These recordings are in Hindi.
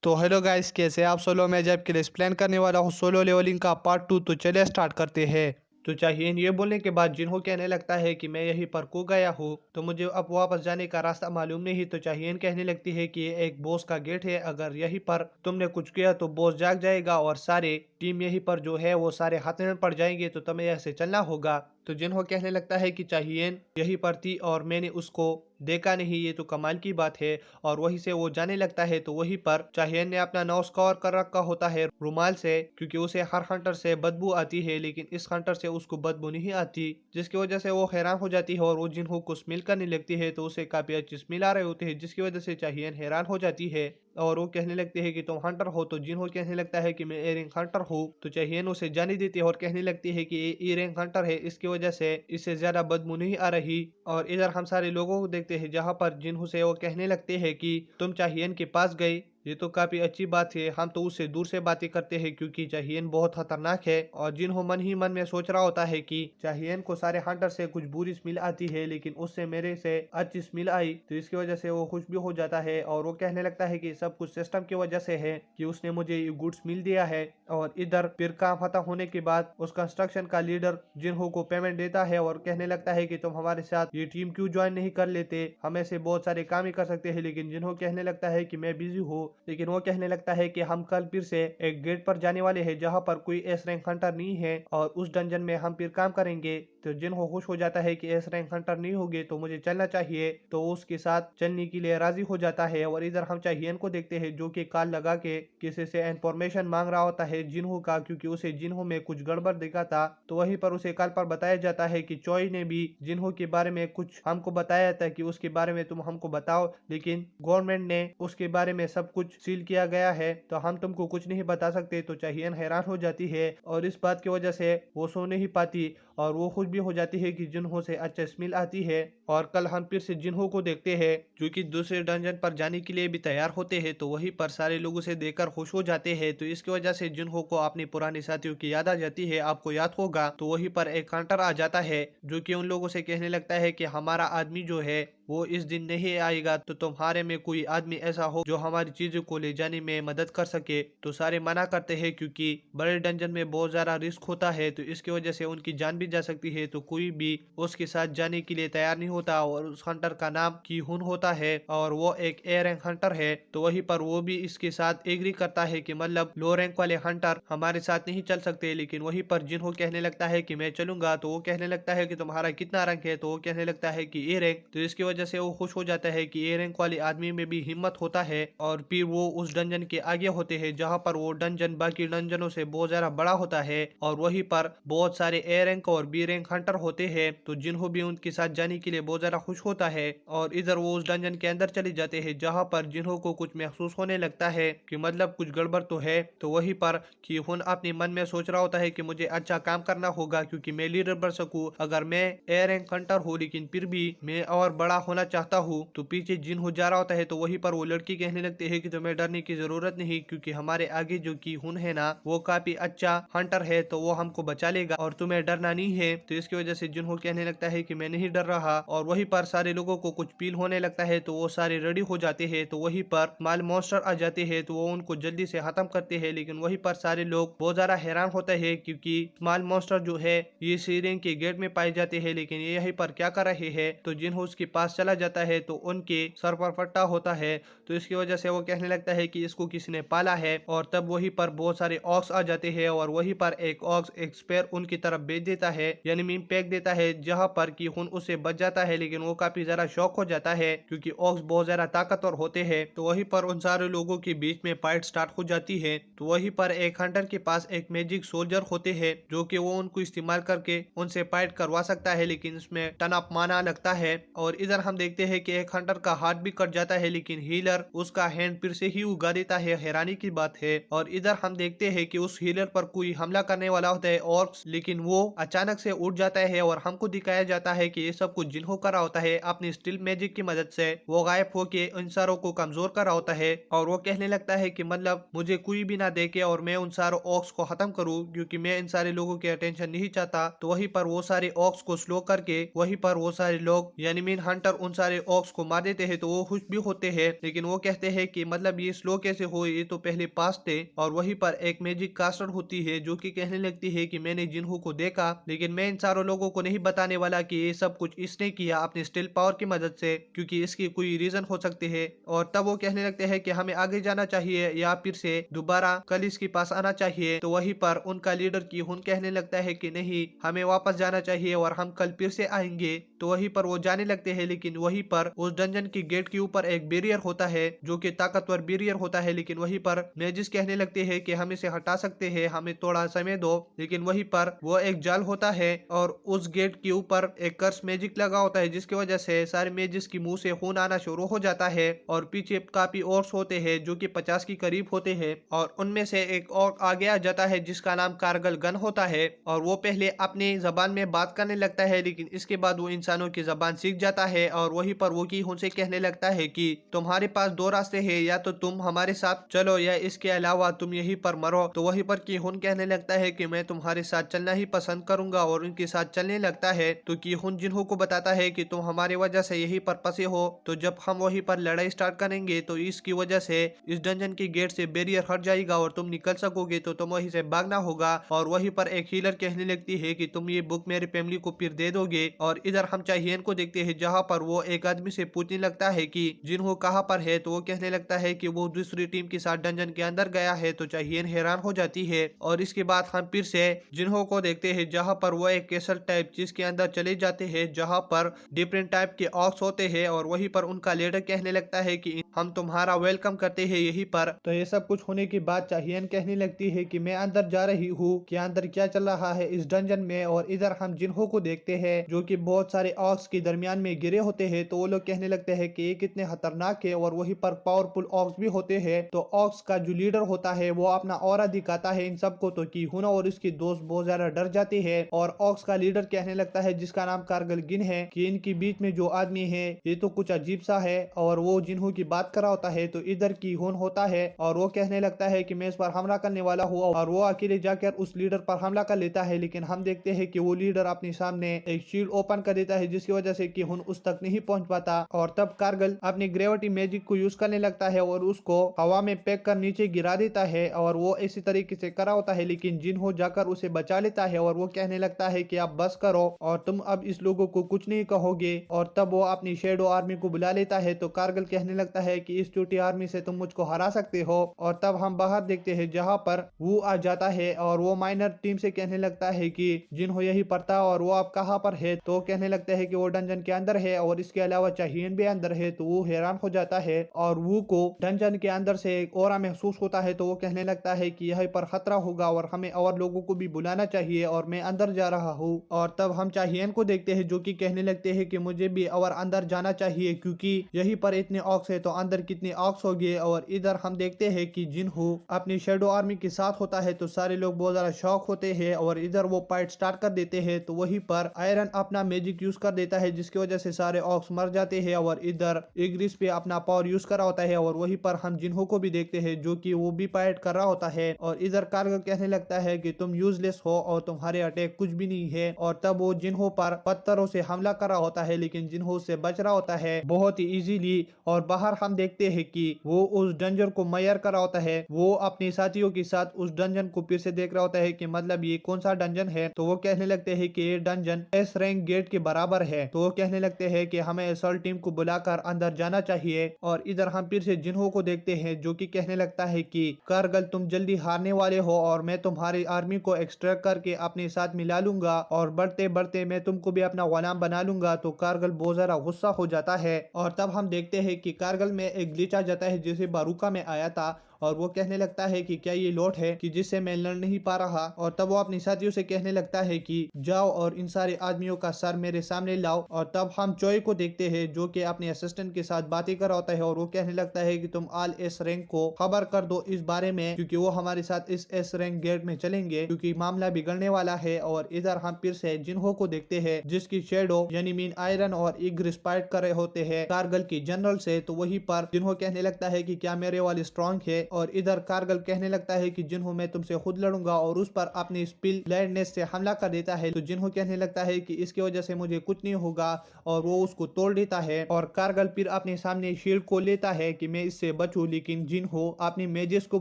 तो हेलो गाइस, कैसे आप? सोलो मैं जब के लिए एक्सप्लेन करने वाला हूँ सोलो लेवलिंग का पार्ट 2। तो चलिए स्टार्ट करते हैं। तो चाहिए ये बोलने के बाद जिन्हों कहने लगता है कि मैं यहीं पर खो गया हूँ, तो मुझे अब वापस जाने का रास्ता मालूम नहीं। तो चाहिए कहने लगती है कि ये एक बॉस का गेट है, अगर यहीं पर तुमने कुछ किया तो बॉस जाग जाएगा और सारे टीम यहीं पर जो है वो सारे हाथ में पड़ जाएंगे, तो तुम्हें ऐसे चलना होगा। तो जिन्हों कहने लगता है कि चाहिए यहीं पर थी और मैंने उसको देखा नहीं, ये तो कमाल की बात है। और वहीं से वो जाने लगता है। तो वहीं पर चाहिए ने अपना नोज कवर कर रखा होता है रुमाल से, क्योंकि उसे हर हंटर से बदबू आती है, लेकिन इस हंटर से उसको बदबू नहीं आती, जिसकी वजह से वो हैरान हो जाती है और वो जिन्हों को स्मेल करने लगती है। तो उसे काफी अच्छी स्मेल आ रही होती है, जिसकी वजह से चाहिए हैरान हो जाती है और वो कहने लगती है कि तुम हंटर हो। तो जिन्हों कहने लगता है कि मैं ए रैंक हंटर हूँ। तो चाहिए उसे जाने देती है और कहने लगती है कि ये ए रैंक हंटर है, इसकी वजह से इससे ज्यादा बदबू नहीं आ रही। और इधर हम सारे लोगों को देखते हैं, जहाँ पर जिन्हों से वो कहने लगते हैं कि तुम चाहियन के पास गए, ये तो काफी अच्छी बात है। हम तो उससे दूर से बातें करते हैं क्योंकि चाहियन बहुत खतरनाक है। और जिन्हों मन ही मन में सोच रहा होता है कि चाहियन को सारे हंटर से कुछ बुरी स्मेल आती है, लेकिन उससे मेरे से अच्छी स्मेल आई, तो इसकी वजह से वो खुश भी हो जाता है। और वो कहने लगता है कि सब कुछ सिस्टम की वजह से है कि उसने मुझे ये गुड्स मिल दिया है। और इधर फिर काम खत्म होने के बाद उस कंस्ट्रक्शन का लीडर जिन्हों को पेमेंट देता है और कहने लगता है कि तुम हमारे साथ ये टीम क्यों ज्वाइन नहीं कर लेते, हम ऐसे बहुत सारे काम ही कर सकते हैं। लेकिन जिन्हों कहने लगता है कि मैं बिजी हूँ, लेकिन वो कहने लगता है कि हम कल फिर से एक गेट पर जाने वाले हैं जहाँ पर कोई एस रैंक हंटर नहीं है और उस डंजन में हम फिर काम करेंगे। तो जिन्हों खुश हो जाता है कि एस रैंक हंटर नहीं होगे तो मुझे चलना चाहिए, तो उसके साथ चलने के लिए राजी हो जाता है। और इधर हम चाहियन को देखते हैं जो कि कॉल लगा के किसी से इंफॉर्मेशन मांग रहा होता है जिन्हों का, क्योंकि उसे जिन्हों में कुछ गड़बड़ दिखा था। तो वहीं पर उसे कॉल पर बताया जाता है कि चॉय ने भी जिन्हों के बारे में कुछ हमको बताया था कि उसके बारे में तुम हमको बताओ, लेकिन गवर्नमेंट ने उसके बारे में सब कुछ सील किया गया है, तो हम तुमको कुछ नहीं बता सकते। तो चाहियन हैरान हो जाती है और इस बात की वजह से वो सो नहीं पाती और वो खुश भी हो जाती है कि जिन्हों से अच्छा स्मेल आती है। और कल हम फिर से जिन्हों को देखते हैं जो कि दूसरे डंजन पर जाने के लिए भी तैयार होते हैं। तो वहीं पर सारे लोग उसे देखकर खुश हो जाते हैं। तो इसकी वजह से जिन्हों को अपनी पुरानी साथियों की याद आ जाती है। आपको याद होगा तो वहीं पर एक हंटर आ जाता है जो कि उन लोगों से कहने लगता है कि हमारा आदमी जो है वो इस दिन नहीं आएगा, तो तुम्हारे में कोई आदमी ऐसा हो जो हमारी चीजों को ले जाने में मदद कर सके। तो सारे मना करते हैं क्योंकि बड़े डंजन में बहुत ज्यादा रिस्क होता है, तो इसकी वजह से उनकी जान भी जा सकती है। तो कोई भी उसके साथ जाने के लिए तैयार नहीं होता। और उस हंटर का नाम की हुन होता है और वो एक ए रैंक हंटर है। तो वहीं पर वो भी इसके साथ एग्री करता है कि मतलब लो रैंक वाले हंटर हमारे साथ नहीं चल सकते। लेकिन वहीं पर जिन्हों कहने लगता है कि मैं चलूंगा, तो वो कहने लगता है कि तुम्हारा कितना रैंक है, तो वो कहने लगता है कि ए रैंक। तो इसकी वजह से वो खुश हो जाता है कि ए रैंक वाले आदमी में भी हिम्मत होता है। और फिर वो उस डंजन के आगे होते हैं जहाँ पर वो डंजन बाकी डंजनों से बहुत ज्यादा बड़ा होता है और वहीं पर बहुत सारे ए रैंक और बी रैंक हंटर होते हैं। तो जिन्हों भी उनके साथ जाने के लिए बहुत ज्यादा खुश होता है और इधर वो उस डंजन के अंदर चले जाते हैं जहाँ पर जिन्हों को कुछ महसूस होने लगता है कि मतलब कुछ गड़बड़ तो है। तो वहीं पर कि हुन अपने मन में सोच रहा होता है कि मुझे अच्छा काम करना होगा क्योंकि मैं लीडर बन सकूं। अगर मैं ए रैंक हंटर हूँ लेकिन फिर भी मैं और बड़ा होना चाहता हूँ। तो पीछे जिन हो जा रहा होता है, तो वहीं पर वो लड़की कहने लगती है कि तुम्हें डरने की जरूरत नहीं, क्योंकि हमारे आगे जो की हुन है ना वो काफी अच्छा हंटर है, तो वो हमको बचा लेगा और तुम्हें डरना नहीं है। तो इसकी वजह से जिन्हों कहने लगता है कि मैं नहीं डर रहा। और वहीं पर सारे लोगों को कुछ फील होने लगता है, तो वो सारे रेडी हो जाते हैं। तो वहीं पर स्मॉल मॉन्स्टर आ जाते हैं, तो वो उनको जल्दी से खत्म करते हैं। लेकिन वहीं पर सारे लोग बहुत ज्यादा हैरान होते हैं क्योंकि स्मॉल मॉन्स्टर जो है ये सीरेन के गेट में पाए जाते हैं, लेकिन ये यहीं पर क्या कर रहे हैं। तो जिन्हों उसके पास चला जाता है तो उनके सर पर फट्टा होता है। तो इसकी वजह से वो कहने लगता है कि इसको किसी ने पाला है। और तब वहीं पर बहुत सारे ऑक्स आ जाते हैं और वहीं पर एक ऑक्स एक स्पेयर उनकी तरफ भेज देता है, यानी मीम पैक देता है, जहां पर कि हुन उसे बच जाता है। लेकिन वो काफी ज्यादा शॉक हो जाता है क्योंकि ऑक्स बहुत ज्यादा ताकतवर होते हैं। तो वहीं पर उन सारे लोगों के बीच में फाइट स्टार्ट हो जाती है। तो वहीं पर एक हंटर के पास एक मैजिक सोल्जर होते हैं जो कि वो उनको इस्तेमाल करके उनसे फाइट करवा सकता है, लेकिन इसमें टन अप माना लगता है। और इधर हम देखते हैं कि एक हंटर का हाथ भी कट जाता है, लेकिन हीलर उसका हैंड फिर से ही उगा देता है। हैरानी की बात है। और इधर हम देखते हैं कि उस हीलर पर कोई हमला करने वाला होता है ऑर्क्स, लेकिन वो अचानक से उठ जाता है और हमको दिखाया जाता है कि ये सब कुछ जिन्हों करा होता है अपनी स्टील मैजिक की मदद से। वो गायब होके इन सारों को कमजोर करा होता है और वो कहने लगता है कि मतलब मुझे कोई भी ना देखे और मैं उन सारों ऑक्स को खत्म करूं, क्योंकि मैं इन सारे लोगों की अटेंशन नहीं चाहता। तो वहीं पर वो सारे ऑक्स को स्लो करके वहीं पर वो सारे लोग यानी मीन हंटर उन सारे ऑक्स को मार देते हैं। तो वो खुश भी होते हैं, लेकिन वो कहते हैं कि मतलब ये स्लो कैसे हो, ये तो पहले पास थे। और वहीं पर एक मैजिक कास्टर होती है जो कि कहने लगती है कि मैंने जिन्हों को देखा, लेकिन मैं इन सारों लोगों को नहीं बताने वाला कि ये सब कुछ इसने किया अपने स्टिल पावर की मदद से, क्योंकि इसकी कोई रीजन हो सकती है। और तब वो कहने लगते हैं कि हमें आगे जाना चाहिए या फिर से दोबारा कल इसके पास आना चाहिए। तो वहीं पर उनका लीडर की हुन कहने लगता है कि नहीं, हमें वापस जाना चाहिए और हम कल फिर से आएंगे। तो वहीं पर वो जाने लगते हैं, लेकिन वहीं पर उस डंजन की गेट के ऊपर एक बैरियर होता है जो कि ताकतवर बैरियर होता है। लेकिन वहीं पर मैजिस कहने लगते हैं कि हम इसे हटा सकते हैं, हमें थोड़ा समय दो। लेकिन वहीं पर वो एक जाल होता है और उस गेट के ऊपर एक कर्स मैजिक लगा होता है, जिसकी वजह से सारे मैजिस की मुंह से खून आना शुरू हो जाता है। और पीछे काफी और होते हैं जो कि 50 के करीब होते हैं, और उनमें से एक और आगे आ जाता है जिसका नाम कारगल गन होता है। और वो पहले अपनी जबान में बात करने लगता है, लेकिन इसके बाद वो इंसानों की जबान सीख जाता है। और वहीं पर वो की उनसे कहने लगता है कि तुम्हारे पास दो रास्ते हैं, या तो तुम हमारे साथ चलो या इसके अलावा तुम यहीं पर मरो। तो वहीं पर की हुन कहने लगता है कि मैं तुम्हारे साथ चलना ही पसंद करूंगा, और उनके साथ चलने लगता है। तो की हुन जिन्हों को बताता है कि तुम हमारी वजह से यहीं पर फंसे हो, तो जब हम वहीं पर लड़ाई स्टार्ट करेंगे तो इसकी वजह से इस डंजन की गेट से बैरियर हट जाएगा और तुम निकल सकोगे। तो तुम वहीं से भागना होगा। और वहीं पर एक हीलर कहने लगती है कि तुम ये बुक मेरी फैमिली को फिर दे दोगे। और इधर हम चाहियन को देखते हैं, जहाँ पर वो एक आदमी से पूछने लगता है कि जिन्हों कहाँ पर है। तो वो कहने लगता है कि वो दूसरी टीम के साथ डंजन के अंदर गया है। तो चाहियन हैरान हो जाती है। और इसके बाद हम फिर से जिन्हों को देखते हैं, जहाँ पर वो एक कैसल टाइप चीज के अंदर चले जाते हैं, जहाँ पर डिफरेंट टाइप के ऑक्स होते हैं। और वहीं पर उनका लीडर कहने लगता है कि हम तुम्हारा वेलकम करते हैं यहीं पर। तो ये सब कुछ होने के बाद चाहियन कहने लगती है कि मैं अंदर जा रही हूँ, कि अंदर क्या चल रहा है इस डंजन में। और इधर हम जिन्हों को देखते हैं जो कि बहुत सारे ऑक्स के दरमियान में गिरे होते हैं। तो वो लोग कहने लगते हैं कि ये कितने खतरनाक है, और वहीं पर पावरफुल ऑक्स भी होते हैं। तो ऑक्स का जो लीडर होता है वो अपना ऑरा दिखाता है इन सबको। तो की हुन और इसके दोस्त बहुत ज्यादा डर जाते हैं। और ऑक्स का लीडर कहने लगता है, जिसका नाम कारगल गिन है, कि इनके बीच में जो आदमी है ये तो कुछ अजीब सा है। और वो जिन्हों की बात कर रहा होता है। तो इधर की हुन होता है और वो कहने लगता है कि मैं इस पर हमला करने वाला हूँ, और वो अकेले जाकर उस लीडर पर हमला कर लेता है। लेकिन हम देखते हैं कि वो लीडर अपने सामने एक शील्ड ओपन कर देता है, जिसकी वजह से कि हुन उस तक नहीं पहुंच पाता। और तब कारगल अपनी ग्रेविटी मैजिक को यूज करने लगता है और उसको हवा में पैक कर नीचे गिरा देता है। और वो इसी तरीके से करा होता है, लेकिन जिन्हों जाकर उसे बचा लेता है। और वो कहने लगता है कि आप बस करो और तुम अब इस लोगों को कुछ नहीं कहोगे। और तब वो अपनी शेडो आर्मी को बुला लेता है। तो कारगल कहने लगता है कि इस छोटी आर्मी से तुम मुझको हरा सकते हो। और तब हम बाहर देखते हैं, जहाँ पर वो आ जाता है और वो माइनर टीम से कहने लगता है कि जिन्हों यही पड़ता और वो आप कहाँ पर है। तो कहने लगता है कि वो डंजन के अंदर है, और इसके अलावा चाहियन भी अंदर है। तो वो हैरान हो जाता है, और वो को डंजन के अंदर से एक ऑरा महसूस होता है। तो वो कहने लगता है कि यहाँ पर खतरा होगा और हमें और लोगों को भी बुलाना चाहिए, और मैं अंदर जा रहा हूँ। और तब हम चाहियन को देखते हैं, जो कि कहने लगते हैं कि मुझे भी और अंदर जाना चाहिए, क्योंकि यहीं पर इतने ऑक्स है तो अंदर कितने ऑक्स हो गए। और इधर हम देखते हैं कि जिन्हों अपनी शेडो आर्मी के साथ होता है, तो सारे लोग बहुत ज्यादा शॉक होते हैं। और इधर वो फाइट स्टार्ट कर देते हैं। तो वहीं पर आयरन अपना मैजिक यूज कर देता है, जिसकी वजह से सारे ऑक्स मर जाते हैं। और इधर इग्रिस पे अपना पावर यूज कर रहा होता है। और वहीं पर हम जिन्हों को भी देखते हैं, जो कि वो भी फाइट कर रहा होता है। और इधर कारगिल कहने लगता है कि तुम यूजलेस हो और तुम्हारे अटैक कुछ भी नहीं है। और तब वो जिन्हों पर पत्थरों से हमला कर रहा होता है, लेकिन जिन्हों से बच रहा होता है बहुत ही इजीली। और बाहर हम देखते हैं कि वो उस डंजन को मैयर कर रहा होता है। वो अपने साथियों के साथ उस डंजन को फिर से देख रहा होता है कि मतलब ये कौन सा डंजन है। तो वो कहने लगते हैं कि ये डंजन एस रैंक गेट के बराबर है। तो वो कहने लगते हैं कि हमें असॉल्ट टीम को बुलाकर अंदर जाना चाहिए। और इधर हम फिर से जिन्हों को देखते हैं, जो कि कहने लगता है कि कारगल तुम जल्दी हारने वाले हो, और मैं तुम्हारी आर्मी को एक्सट्रैक्ट करके अपने साथ मिला लूंगा, और बढ़ते बढ़ते मैं तुमको भी अपना गुलाम बना लूंगा। तो कारगल बहुत ज्यादा गुस्सा हो जाता है। और तब हम देखते हैं कि कारगल में एक ग्लिच आ जाता है, जैसे बारूका में आया था। और वो कहने लगता है कि क्या ये लोट है कि जिससे मैं लड़ नहीं पा रहा। और तब वो अपनी साथियों से कहने लगता है कि जाओ और इन सारे आदमियों का सर मेरे सामने लाओ। और तब हम चोई को देखते हैं, जो कि अपने असिस्टेंट के साथ बातें कर रहा होता है। और वो कहने लगता है कि तुम ऑल एस रैंक को खबर कर दो इस बारे में, क्योंकि वो हमारे साथ इस एस रैंक गेट में चलेंगे, क्योंकि मामला बिगड़ने वाला है। और इधर हम फिर से जिन्हों को देखते हैं, जिसकी शेडो यानी मीन आयरन और इग्रिस फाइट कर रहे होते हैं कारगिल की जनरल से। तो वही पर जिन्हों कहने लगता है कि क्या मेरे वाले स्ट्रॉन्ग है। और इधर कारगिल कहने लगता है कि जिन्हो मैं तुमसे खुद लड़ूंगा और उस पर अपनी स्पिल ब्लेडनेस से हमला कर देता है। तो जिन्हो कहने लगता है कि इसकी वजह से मुझे कुछ नहीं होगा और वो उसको तोड़ देता है और कारगिल फिर अपने सामने शील्ड को लेता है कि मैं इससे बचूं, लेकिन जिन्हो अपनी मेजेस को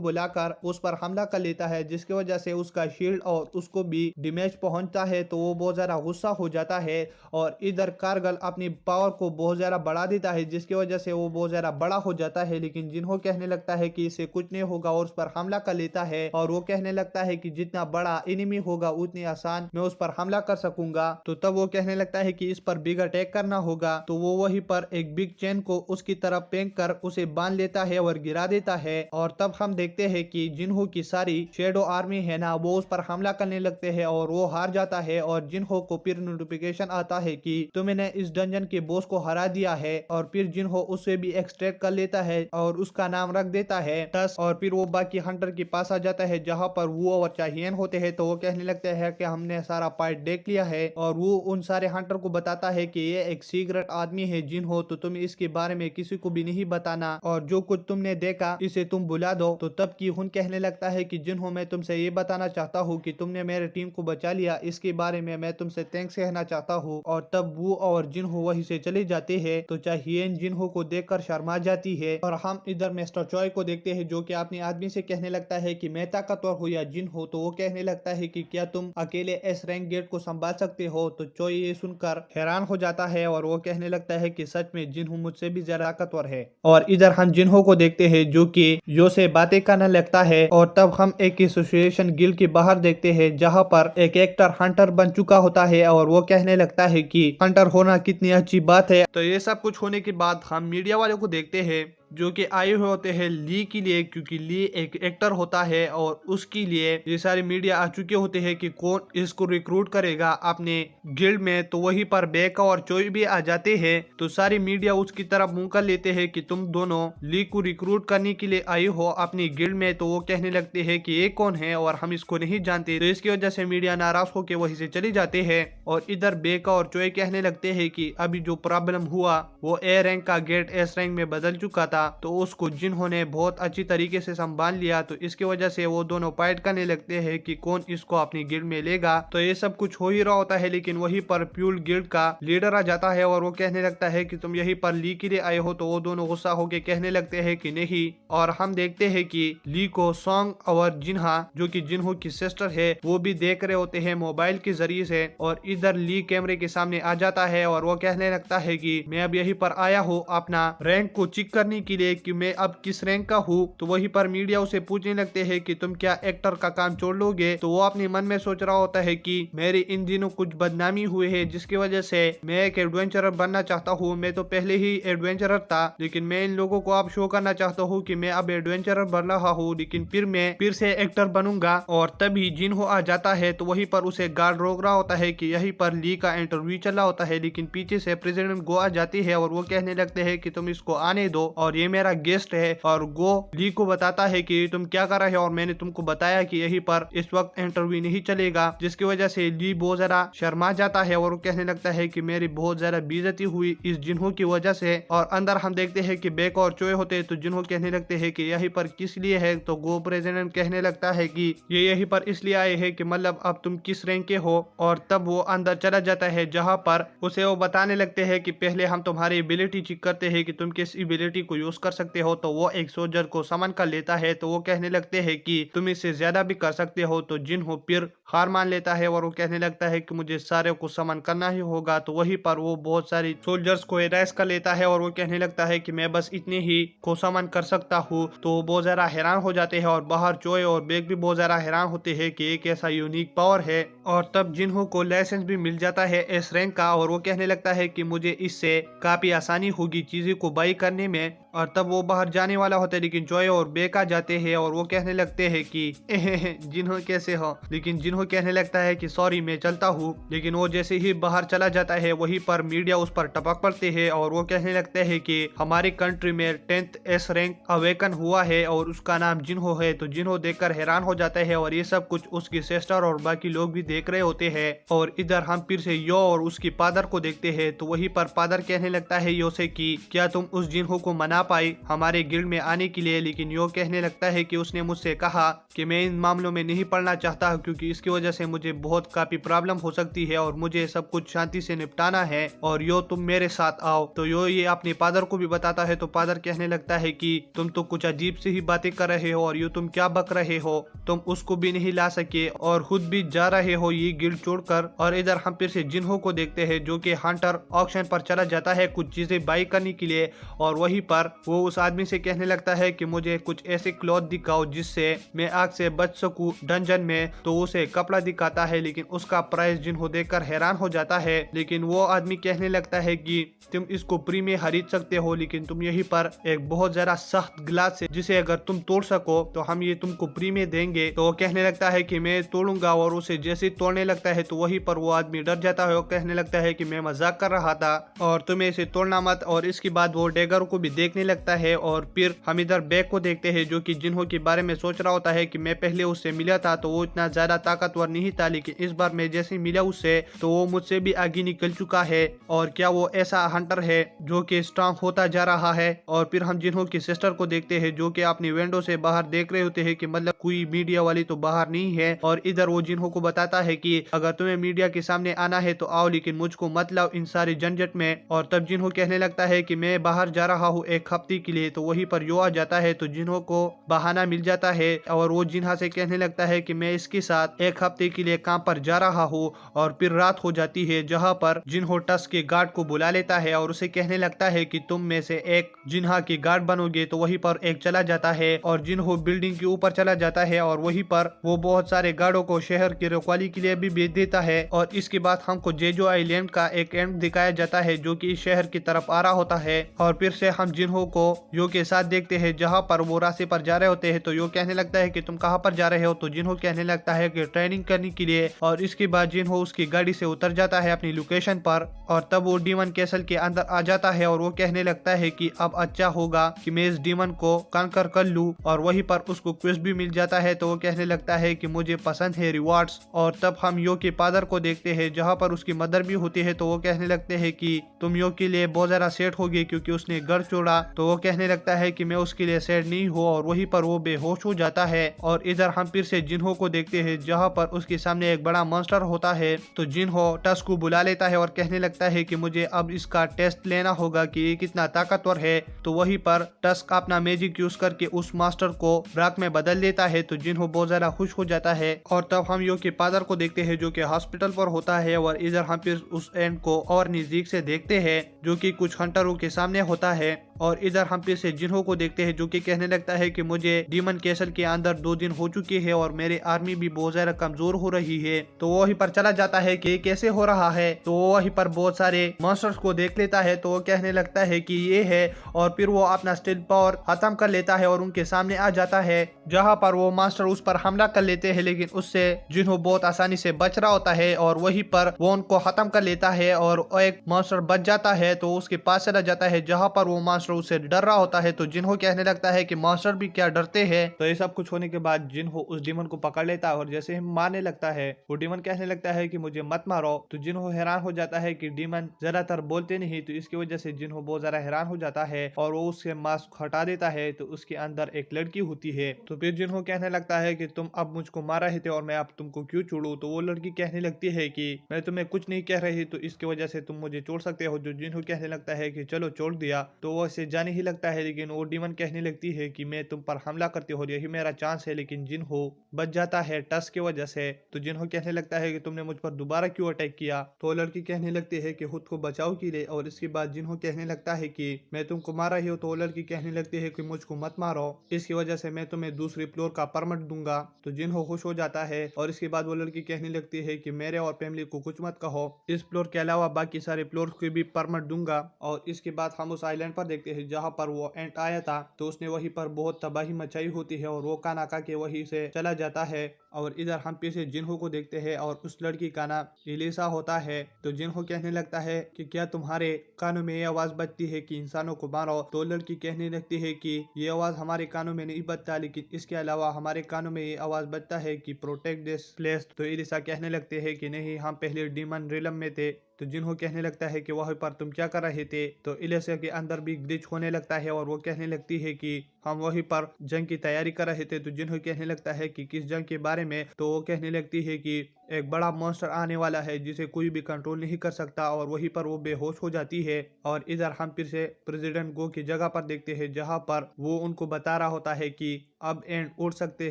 बुलाकर उस पर हमला कर लेता है जिसकी वजह से उसका शील्ड और उसको भी डैमेज पहुंचता है। तो वो बहुत ज्यादा गुस्सा हो जाता है और इधर कारगिल अपनी पावर को बहुत ज्यादा बढ़ा देता है जिसकी वजह से वो बहुत ज्यादा बड़ा हो जाता है, लेकिन जिन्हो कहने लगता है कि इससे कुछ नहीं होगा और उस पर हमला कर लेता है और वो कहने लगता है कि जितना बड़ा एनिमी होगा उतनी आसान मैं उस पर हमला कर सकूंगा। तो तब वो कहने लगता है कि इस पर बिग अटैक करना होगा। तो वो वहीं पर एक बिग चेन को उसकी तरफ फेंक कर उसे बांध लेता है और गिरा देता है और तब हम देखते हैं कि जिन्हो की सारी शेडो आर्मी है ना वो उस पर हमला करने लगते हैं और वो हार जाता है और जिन्हो को फिर नोटिफिकेशन आता है कि तुमने इस डंजन के बॉस को हरा दिया है और फिर जिन्हो उससे भी एक्सट्रैक्ट कर लेता है और उसका नाम रख देता है टस। और फिर वो बाकी हंटर के पास आ जाता है जहाँ पर वो और चाहियन होते हैं। तो वो कहने लगते हैं कि हमने सारा पार्ट देख लिया है और वो उन सारे हंटर को बताता है कि ये एक सीक्रेट आदमी है जिन्हो, तो तुम इसके बारे में किसी को भी नहीं बताना और जो कुछ तुमने देखा इसे तुम बुला दो। तो तब की हुन कहने लगता है कि जिन्हो मैं तुमसे ये बताना चाहता हूँ कि तुमने मेरे टीम को बचा लिया, इसके बारे में मैं तुमसे थैंक्स कहना चाहता हूँ। और तब वो और जिन्हो वहीं से चले जाते हैं। तो चाहियन जिन्हो को देखकर शर्मा जाती है और हम इधर मिस्टर चॉय को देखते हैं जो कि अपने आदमी से कहने लगता है कि मैं ताकतवर हूँ या जिन्हो। तो वो कहने लगता है कि क्या तुम अकेले एस रैंक गेट को संभाल सकते हो। तो चॉय ये सुनकर हैरान हो जाता है और वो कहने लगता है कि सच में जिन्हो मुझसे भी ज्यादा ताकतवर है। और इधर हम जिन्हो को देखते हैं जो कि यो से बातें करने लगता है और तब हम एक एसोसिएशन गिल्ड के बाहर देखते हैं जहाँ पर एक एक्टर हंटर बन चुका होता है और वो कहने लगता है कि हंटर होना कितनी अच्छी बात है। तो ये सब कुछ होने के बाद हम मीडिया वालों को देखते हैं जो कि आए हुए होते हैं ली के लिए, क्योंकि ली एक एक्टर होता है और उसके लिए ये सारे मीडिया आ चुके होते हैं कि कौन इसको रिक्रूट करेगा अपने गिल्ड में। तो वहीं पर बेका और चोई भी आ जाते हैं। तो सारी मीडिया उसकी तरफ मुंह कर लेते हैं कि तुम दोनों ली को रिक्रूट करने के लिए आई हो अपनी गिल्ड में। तो वो कहने लगते हैं कि ये कौन है और हम इसको नहीं जानते। तो इसकी वजह से मीडिया नाराज होकर वहीं से चले जाते हैं और इधर बेका और चोई कहने लगते हैं कि अभी जो प्रॉब्लम हुआ वो ए रैंक का गेट एस रैंक में बदल चुका था, तो उसको जिन्होंने बहुत अच्छी तरीके से संभाल लिया। तो इसकी वजह से वो दोनों फाइट करने लगते हैं कि कौन इसको अपनी गिल्ड में लेगा। तो ये सब कुछ हो ही रहा होता है, लेकिन वहीं पर प्यूल गिल्ड का लीडर आ जाता है और वो कहने लगता है कि तुम यहीं पर ली के लिए आए हो। तो वो दोनों गुस्सा होकर कहने लगते हैं कि नहीं। और हम देखते हैं कि ली को सॉन्ग और जिन्हा जो कि जिन्हो की सिस्टर है वो भी देख रहे होते हैं मोबाइल के जरिए से। और इधर ली कैमरे के सामने आ जाता है और वो कहने लगता है कि मैं अब यहीं पर आया हूँ अपना रैंक को चेक करने के लिए कि मैं अब किस रैंक का हूँ। तो वहीं पर मीडिया उसे पूछने लगते हैं कि तुम क्या एक्टर का काम छोड़ लोगे। तो वो अपने मन में सोच रहा होता है कि मेरे इन दिनों कुछ बदनामी हुए है जिसकी वजह से मैं एक एडवेंचरर बनना चाहता हूँ। मैं तो पहले ही एडवेंचरर था, लेकिन मैं इन लोगों को अब शो करना चाहता हूँ कि मैं अब एडवेंचरर बन रहा हूँ, लेकिन फिर मैं फिर से एक्टर बनूंगा। और तभी जिन्हो आ जाता है। तो वहीं पर उसे गार्ड रोक रहा होता है कि यहीं पर ली का इंटरव्यू चल रहा होता है, लेकिन पीछे से प्रेसिडेंट गो आ जाती है और वो कहने लगते हैं कि तुम इसको आने दो और ये मेरा गेस्ट है। और गो ली को बताता है कि तुम क्या कर रहे हो और मैंने तुमको बताया कि यहीं पर इस वक्त इंटरव्यू नहीं चलेगा, जिसकी वजह से ली बहुत ज्यादा शर्मा जाता है और वो कहने लगता है कि मेरी बहुत ज्यादा बेइज्जती हुई इस जिन्हो की वजह से। और अंदर हम देखते हैं कि बेक और चोए होते हैं। तो जिन्हो कहने लगते हैं कि यहीं पर किस लिए है। तो गो प्रेसिडेंट कहने लगता है कि ये यहीं पर इसलिए आए हैं कि मतलब अब तुम किस रैंक के हो। और तब वो अंदर चला जाता है जहाँ पर उसे वो बताने लगते हैं कि पहले हम तुम्हारी एबिलिटी चेक करते हैं कि तुम किस एबिलिटी को यूज कर सकते हो। तो वो एक सोल्जर को समन कर लेता है। तो वो कहने लगते हैं कि तुम इससे ज्यादा भी कर सकते हो। तो जिन्हो फिर हार मान लेता है और वो कहने लगता है कि मुझे सारे को समन करना ही होगा। तो वहीं पर वो बहुत सारी सोल्जर्स को एरेस कर लेता है और वो कहने लगता है कि मैं बस इतने ही को समन कर सकता हूँ। तो वो बहुत ज्यादा हैरान हो जाते हैं और बाहर चोए और बेग भी बहुत ज्यादा हैरान होते हैं कि एक ऐसा यूनिक पावर है। और तब जिन्हो को लाइसेंस भी मिल जाता है एस रैंक का और वो कहने लगता है कि मुझे इससे काफी आसानी होगी चीजें को बाई करने में। और तब वो बाहर जाने वाला होता है, लेकिन चोए और बेक आ जाते हैं और वो कहने लगते हैं कि जिन्हो कैसे हो। लेकिन जिन्हो कहने लगता है कि सॉरी मैं चलता हूँ। लेकिन वो जैसे ही बाहर चला जाता है वहीं पर मीडिया उस पर टपक पड़ते हैं और वो कहने लगते हैं कि हमारी कंट्री में 10th एस रैंक अवेकन हुआ है और उसका नाम जिन्हो है। तो जिन्हो देखकर हैरान हो जाता है और ये सब कुछ उसकी सिस्टर और बाकी लोग भी देख रहे होते हैं। और इधर हम फिर से यो और उसकी फादर को देखते हैं। तो वहीं पर फादर कहने लगता है यो से कि क्या तुम उस जिन्हो को मना पाई हमारे गिल्ड में आने के लिए, लेकिन यो कहने लगता है कि उसने मुझसे कहा कि मैं इन मामलों में नहीं पढ़ना चाहता क्योंकि इसकी वजह से मुझे बहुत काफी प्रॉब्लम हो सकती है और मुझे सब कुछ शांति से निपटाना है और यो तुम मेरे साथ आओ। तो यो ये अपने फादर को भी बताता है। तो फादर कहने लगता है कि तुम तो कुछ अजीब सी ही बातें कर रहे हो और यो तुम क्या बक रहे हो, तुम उसको भी नहीं ला सके और खुद भी जा रहे हो ये गिल्ड छोड़कर। और इधर हम फिर से जिन्हो को देखते हैं जो कि हंटर ऑक्शन पर चला जाता है कुछ चीजें बाई करने के लिए और वहीं पर वो उस आदमी से कहने लगता है कि मुझे कुछ ऐसे क्लॉथ दिखाओ जिससे मैं आग से बच सकूं डंजन में। तो उसे कपड़ा दिखाता है लेकिन उसका प्राइस जिन्हो देखकर हैरान हो जाता है। लेकिन वो आदमी कहने लगता है कि तुम इसको फ्री में खरीद सकते हो लेकिन तुम यहीं पर एक बहुत ज्यादा सख्त ग्लास है जिसे अगर तुम तोड़ सको तो हम ये तुमको फ्री में देंगे। तो वो कहने लगता है कि मैं तोड़ूंगा और उसे जैसे तोड़ने लगता है तो वहीं पर वो आदमी डर जाता है और कहने लगता है कि मैं मजाक कर रहा था और तुम्हें इसे तोड़ना मत। और इसके बाद वो डेगर को भी देखने लगता है और फिर हम इधर बैग को देखते हैं जो कि जिन्हो के बारे में सोच रहा होता है कि मैं पहले उससे मिला था तो वो इतना ज्यादा ताकतवर नहीं था, लेकिन इस बार मैं जैसे मिला उससे तो वो मुझसे भी आगे निकल चुका है और क्या वो ऐसा हंटर है जो कि स्ट्रांग होता जा रहा है। और फिर हम जिन्हो की सिस्टर को देखते हैं जो कि अपनी विंडो से बाहर देख रहे होते हैं कि मतलब कोई मीडिया वाली तो बाहर नहीं है। और इधर वो जिन्हो को बताता है कि अगर तुम्हें मीडिया के सामने आना है तो आओ लेकिन मुझको मत लाओ इन सारे झंझट में। और तब जिन्हो कहने लगता है कि मैं बाहर जा रहा हूँ एक हफ्ते के लिए। तो वहीं पर यो आ जाता है तो जिन्हो को बहाना मिल जाता है और वो जिन्हा से कहने लगता है कि मैं इसके साथ एक हफ्ते के लिए काम पर जा रहा हूँ। और फिर रात हो जाती है जहाँ पर जिन्हो टस के गार्ड को बुला लेता है और उसे कहने लगता है कि तुम में से एक जिन्हा की गार्ड बनोगे। तो वहीं पर एक चला जाता है और जिन्हो बिल्डिंग के ऊपर चला जाता है और वहीं पर वो बहुत सारे गार्डों को शहर की रखवाली के लिए भी भेज देता है। और इसके बाद हमको जेजो आइलैंड का एक एंड दिखाया जाता है जो कि शहर की तरफ आ रहा होता है। और फिर से हम जिन्हो को यो के साथ देखते हैं जहाँ पर वो रास्ते पर जा रहे होते हैं। तो यो कहने लगता है कि तुम कहाँ पर जा रहे हो। तो जिन्हो कहने लगता है कि ट्रेनिंग करने के लिए। और इसके बाद जिन्हो उसकी गाड़ी से उतर जाता है अपनी लोकेशन पर और तब वो डीमन कैसल के अंदर आ जाता है और वो कहने लगता है कि अब अच्छा होगा कि मैं इस डीमन को कॉन्कर कर लूं। और वहीं पर उसको क्विज भी मिल जाता है तो वो कहने लगता है कि मुझे पसंद है रिवॉर्ड्स। और तब हम यो के फादर को देखते हैं जहाँ पर उसकी मदर भी होती है। तो वो कहने लगते हैं कि तुम यो के लिए बहुत ज्यादा सेट हो गई क्योंकि उसने घर छोड़ा। तो वो कहने लगता है कि मैं उसके लिए सेट नहीं हूँ और वहीं पर वो बेहोश हो जाता है। और इधर हम फिर से जिन्हो को देखते हैं जहाँ पर उसके सामने एक बड़ा मॉन्स्टर होता है। तो जिन्हो टस को बुला लेता है और कहने लगता है कि मुझे अब इसका टेस्ट लेना होगा कि ये कितना ताकतवर है। तो वहीं पर टस्क अपना मैजिक यूज करके उस मास्टर को ब्राक में बदल देता है। तो जिन्हो बहुत ज्यादा खुश हो जाता है। और तब हम यो के फादर को देखते हैं जो कि हॉस्पिटल पर होता है। और इधर हम फिर उस एंड को और नजदीक से देखते हैं जो कि कुछ हंटरों के सामने होता है। और इधर हम फिर से जिन्हो को देखते हैं जो कि कहने लगता है कि मुझे डीमन कैसल के अंदर 2 दिन हो चुके हैं और मेरी आर्मी भी बहुत ज्यादा कमजोर हो रही है। तो वो वहीं पर चला जाता है कि कैसे हो रहा है। तो वो वहीं पर बहुत सारे मॉन्स्टर्स को देख लेता है तो वो कहने लगता है कि ये है। और फिर वो अपना स्टील पावर खत्म कर लेता है और उनके सामने आ जाता है जहाँ पर वो मास्टर उस पर हमला कर लेते हैं, लेकिन उससे जिन्हो बहुत आसानी से बच रहा होता है और वहीं पर वो उनको खत्म कर लेता है और एक मॉन्स्टर बच जाता है तो उसके पास चला जाता है जहाँ पर वो मॉन्स्टर उससे डर रहा होता है। तो जिन्हो कहने लगता है कि मॉन्स्टर भी क्या डरते हैं। तो ये सब कुछ होने के बाद जिन्हो उस डीमन को पकड़ लेता है और जैसे ही मारने लगता है वो डीमन कहने लगता है कि मुझे मत मारो। तो जिन्हो हैरान हो जाता है कि डीमन ज्यादातर बोलते नहीं, तो इसकी वजह से जिन्हो बहुत ज्यादा हैरान हो जाता है और वो उसके मास्क हटा देता है। तो उसके अंदर एक लड़की होती है। तो फिर जिन्हो कहने लगता है कि तुम अब मुझको मार रहे थे और मैं अब तुमको क्यों छोड़ू। तो वो लड़की कहने लगती है कि मैं तुम्हें कुछ नहीं कह रही तो इसकी वजह से तुम मुझे छोड़ सकते हो। जो जिन्हो कहने लगता है कि चलो छोड़ दिया। तो वो इसे जाने ही लगता है, लेकिन वो डीमन कहने लगती है कि मैं तुम पर हमला करती हो, यही मेरा चांस है। लेकिन जिन्हो बच जाता है टस की वजह से। तो जिन्हो कहने लगता है कि तुमने मुझ पर दोबारा क्यों अटैक किया। तो लड़की कहने लगती है कि खुद को बचाओ के लिए। और इसके बाद जिन्हो कहने लगता है कि मैं तुमको मार रही हूँ। तो वो लड़की कहने लगती है कि मुझको मत मारो, इसकी वजह से मैं तुम्हें दूसरी फ्लोर का परमिट दूंगा। तो जिन्हो खुश हो जाता है और इसके बाद वो लड़की कहने लगती है कि मेरे और फैमिली को कुछ मत कहो, इस फ्लोर के अलावा बाकी सारे फ्लोर को भी परमिट दूंगा। और इसके बाद हम उस आइलैंड पर देखते हैं जहाँ पर वो एंट आया था। तो उसने वहीं पर बहुत तबाही मचाई होती है और वो कानाका के वहीं से चला जाता है। और इधर हम फिर से जिन्हो को देखते हैं और उस लड़की का नाम एलिसा होता है। तो जिन्हो कहने लगता है कि क्या तुम्हारे कानों में ये आवाज बजती है कि इंसानों को मारो। तो लड़की कहने लगती है कि ये आवाज हमारे कानों में नहीं बजता, लेकिन इसके अलावा हमारे कानों में ये आवाज बजता है कि प्रोटेक्ट दिस प्लेस। तो एलिसा कहने लगते हैं कि नहीं, हम पहले डीमन रिलम में थे। तो जिन्हो कहने लगता है कि वहाँ पर तुम क्या कर रहे थे। तो एलिसा के अंदर भी ग्लिच होने लगता है और वो कहने लगती है कि हम वहीं पर जंग की तैयारी कर रहे थे। तो जिन्हो कहने लगता है कि किस जंग के बारे में। तो वो कहने लगती है कि एक बड़ा मॉन्स्टर आने वाला है जिसे कोई भी कंट्रोल नहीं कर सकता, और वहीं पर वो बेहोश हो जाती है। और इधर हम फिर से प्रेसिडेंट गो की जगह पर देखते हैं जहां पर वो उनको बता रहा होता है कि अब एंड उड़ सकते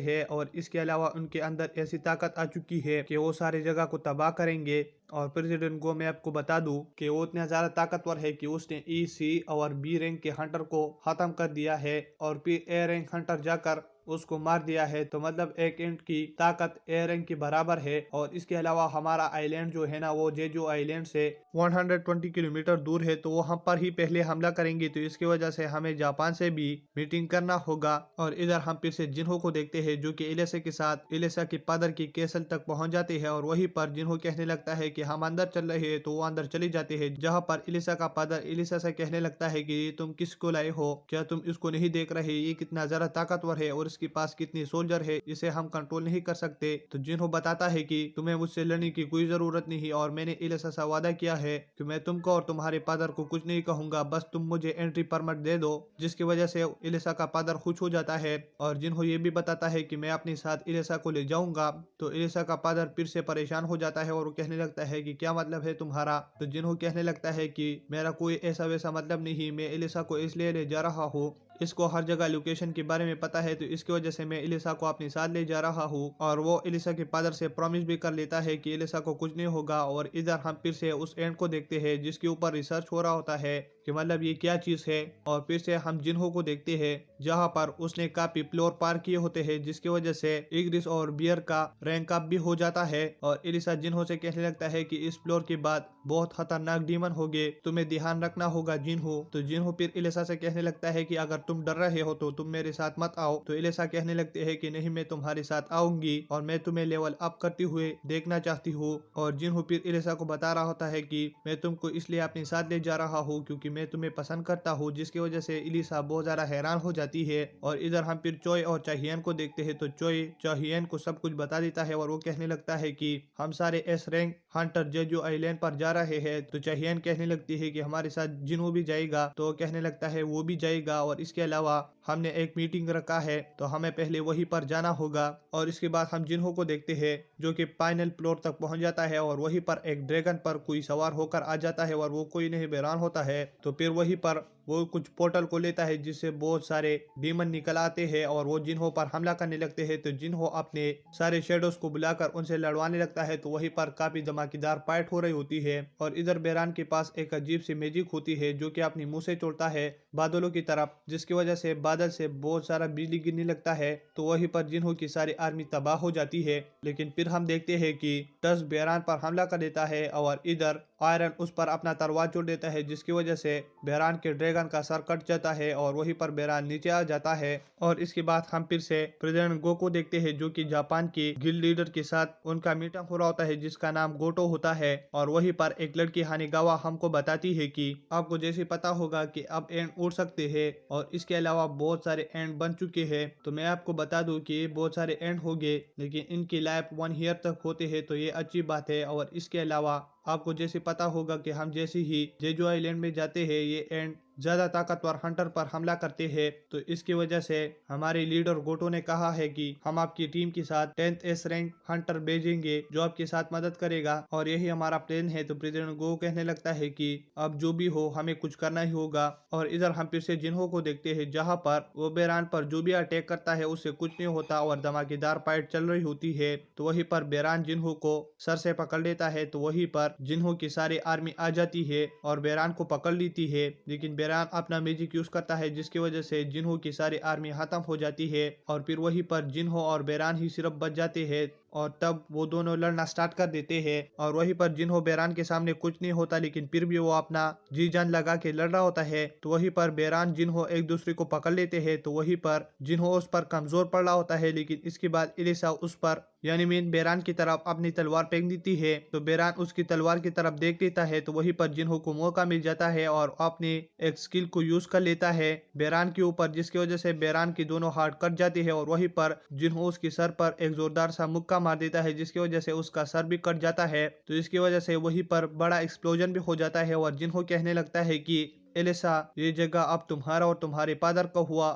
हैं, और इसके अलावा उनके अंदर ऐसी ताकत आ चुकी है कि वो सारी जगह को तबाह करेंगे। और प्रेसिडेंट गो मैं आपको बता दूं कि वो इतना ज्यादा ताकतवर है कि उसने ई, सी और बी रैंक के हंटर को खत्म कर दिया है, और फिर ए रैंक हंटर जाकर उसको मार दिया है। तो मतलब एक एंड की ताकत ए रैंक के बराबर है। और इसके अलावा हमारा आइलैंड जो है ना, वो जेजू आइलैंड से 120 किलोमीटर दूर है। तो वो हम पर ही पहले हमला करेंगे। तो इसकी वजह से हमें जापान से भी मीटिंग करना होगा। और इधर हम फिर से जिन्हो को देखते हैं जो कि एलिसा के साथ एलिसा के फादर की कैसल तक पहुंच जाते हैं। और वहीं पर जिन्हो कहने लगता है कि हम अंदर चल रहे हैं। तो वो अंदर चली जाते हैं, जहाँ पर एलिसा का फादर एलिसा से कहने लगता है कि तुम किसको लाए हो, क्या तुम इसको नहीं देख रहे, ये कितना ज्यादा ताकतवर है और इसके पास कितनी सोल्जर है, इसे हम कंट्रोल नहीं कर सकते। तो जिन्हो बताता है कि तुम्हें मुझसे लड़ने की कोई जरूरत नहीं, और मैंने एलिसा से वादा किया है कि मैं तुमको और तुम्हारे फादर को कुछ नहीं कहूंगा, बस तुम मुझे एंट्री परमिट दे दो। जिसकी वजह से एलिसा का फादर खुश हो जाता है। और जिन्हो ये भी बताता है कि मैं अपने साथ एलिसा को ले जाऊंगा। तो एलिसा का फादर फिर से परेशान हो जाता है और वो कहने लगता है कि क्या मतलब है तुम्हारा। तो जिन्हो कहने लगता है कि मेरा कोई ऐसा वैसा मतलब नहीं, मैं एलिसा को इसलिए ले जा रहा हूँ, इसको हर जगह लोकेशन के बारे में पता है, तो इसकी वजह से मैं एलिसा को अपने साथ ले जा रहा हूँ। और वो एलिसा के फादर से प्रॉमिस भी कर लेता है कि एलिसा को कुछ नहीं होगा। और इधर हम फिर से उस एंड को देखते हैं जिसके ऊपर रिसर्च हो रहा होता है कि मतलब ये क्या चीज है। और फिर से हम जिन्हो को देखते हैं जहाँ पर उसने काफी फ्लोर पार किए होते हैं, जिसकी वजह से इग्रिस और बियर का रैंक अप भी हो जाता है। और एलिसा जिन्हो से कहने लगता है कि इस फ्लोर के बाद बहुत खतरनाक डीमन होंगे, तुम्हें ध्यान रखना होगा जिन्हो। तो जिन्हो फिर एलिसा से कहने लगता है कि अगर तुम डर रहे हो तो तुम मेरे साथ मत आओ। तो एलिसा कहने लगते हैं कि नहीं, मैं तुम्हारे साथ आऊंगी और मैं तुम्हें लेवल अप करते हुए देखना चाहती हूँ। और जिन्हो फिर एलिसा को बता रहा होता है कि मैं तुमको इसलिए अपने साथ ले जा रहा हूँ क्योंकि मैं तुम्हें पसंद करता हूँ, जिसकी वजह से एलिसा बहुत ज्यादा हैरान हो जाती है। और इधर हम फिर चोय और चाहियन को देखते हैं। तो चोय चाहियन को सब कुछ बता देता है और वो कहने लगता है कि हम सारे S rank hunter Jeju island पर जा रहे हैं। तो चाहियन कहने लगती है कि हमारे साथ जिन्हो भी जाएगा। तो कहने लगता है वो भी जाएगा, और इसके अलावा हमने एक मीटिंग रखा है तो हमें पहले वहीं पर जाना होगा। और इसके बाद हम जिन्हो को देखते हैं जो कि फाइनल फ्लोर तक पहुंच जाता है, और वहीं पर एक ड्रैगन पर कोई सवार होकर आ जाता है और वो कोई नहीं हैरान होता है। तो फिर वहीं पर वो कुछ पोर्टल को लेता है जिससे बहुत सारे डीमन निकल आते हैं और वो जिन्हो पर हमला करने लगते हैं। तो जिन्हो अपने सारे शेडोज को बुलाकर उनसे लड़वाने लगता है। तो वहीं पर काफी धमाकेदार फाइट हो रही होती है। और इधर बेरान के पास एक अजीब सी मैजिक होती है जो कि अपनी मुंह से छोड़ता है बादलों की तरफ, जिसकी वजह से बादल से बहुत सारा बिजली गिरने लगता है। तो वहीं पर जिन्हो की सारी आर्मी तबाह हो जाती है। लेकिन फिर हम देखते हैं कि टस बेरान पर हमला कर देता है और इधर आयरन उस पर अपना तलवार छोड़ देता है, जिसकी वजह से बेरान के ड्रैगन का सर कट जाता है और वहीं पर बेरान नीचे आ जाता है। और इसके बाद हम फिर से प्रेसिडेंट गो को देखते हैं जो कि जापान के गिल्ड लीडर के साथ उनका मीटिंग हो रहा होता है जिसका नाम गोटो होता है। और वहीं पर एक लड़की हानिगावा हमको बताती है कि आपको जैसे पता होगा कि अब एंड उड़ सकते हैं और इसके अलावा बहुत सारे एंड बन चुके हैं। तो मैं आपको बता दूं कि ये बहुत सारे एंड हो गए, लेकिन इनकी लाइफ 1 ईयर तक होते हैं, तो ये अच्छी बात है। और इसके अलावा आपको जैसे पता होगा कि हम जैसे ही जेजू आइलैंड में जाते हैं ये एंड ज्यादा ताकतवर हंटर पर हमला करते हैं। तो इसकी वजह से हमारे लीडर गोटो ने कहा है कि हम आपकी टीम के साथ 10th एस रैंक हंटर भेजेंगे जो आपके साथ मदद करेगा, और यही हमारा प्लान है। तो प्रेसिडेंट गो कहने लगता है कि अब जो भी हो हमें कुछ करना ही होगा। और इधर हम फिर से जिन्हो को देखते हैं जहाँ पर वो बेरान पर जो भी अटैक करता है उससे कुछ नहीं होता और धमाकेदार फाइट चल रही होती है। तो वहीं पर बेरान जिन्हो को सर से पकड़ लेता है। तो वहीं पर जिन्हो की सारी आर्मी आ जाती है और बेरान को पकड़ लेती है, लेकिन बेरान अपना मैजिक यूज करता है जिसकी वजह से जिन्हो की सारी आर्मी खत्म हो जाती है। और फिर वहीं पर जिन्हो और बेरान ही सिर्फ बच जाते हैं। और तब वो दोनों लड़ना स्टार्ट कर देते हैं। और वहीं पर जिन्हो बेरान के सामने कुछ नहीं होता, लेकिन फिर भी वो अपना जी जान लगा के लड़ रहा होता है। तो वहीं पर बेरान जिन्हो एक दूसरे को पकड़ लेते हैं। तो वहीं पर जिन्हो उस पर कमजोर पड़ रहा होता है, लेकिन इसके बाद एलिसा उस पर यानी मीन बेरान की तरफ अपनी तलवार फेंक देती है। तो बेरान उसकी तलवार की तरफ देख लेता है। तो वहीं पर जिन्हो को मौका मिल जाता है और अपनी एक स्किल को यूज कर लेता है बेरान के ऊपर, जिसकी वजह से बेरान की दोनों हाथ कट जाती है। और वहीं पर जिन्हो उसके सर पर एक जोरदार सा मुक्का मार देता है, जिसकी वजह से उसका सर भी कट जाता है। तो इसकी वजह से वहीं पर बड़ा एक्सप्लोजन भी हो जाता है और जिन्हो कहने लगता है कि एलिसा, ये जगह अब तुम्हारा और तुम्हारे फादर का हुआ,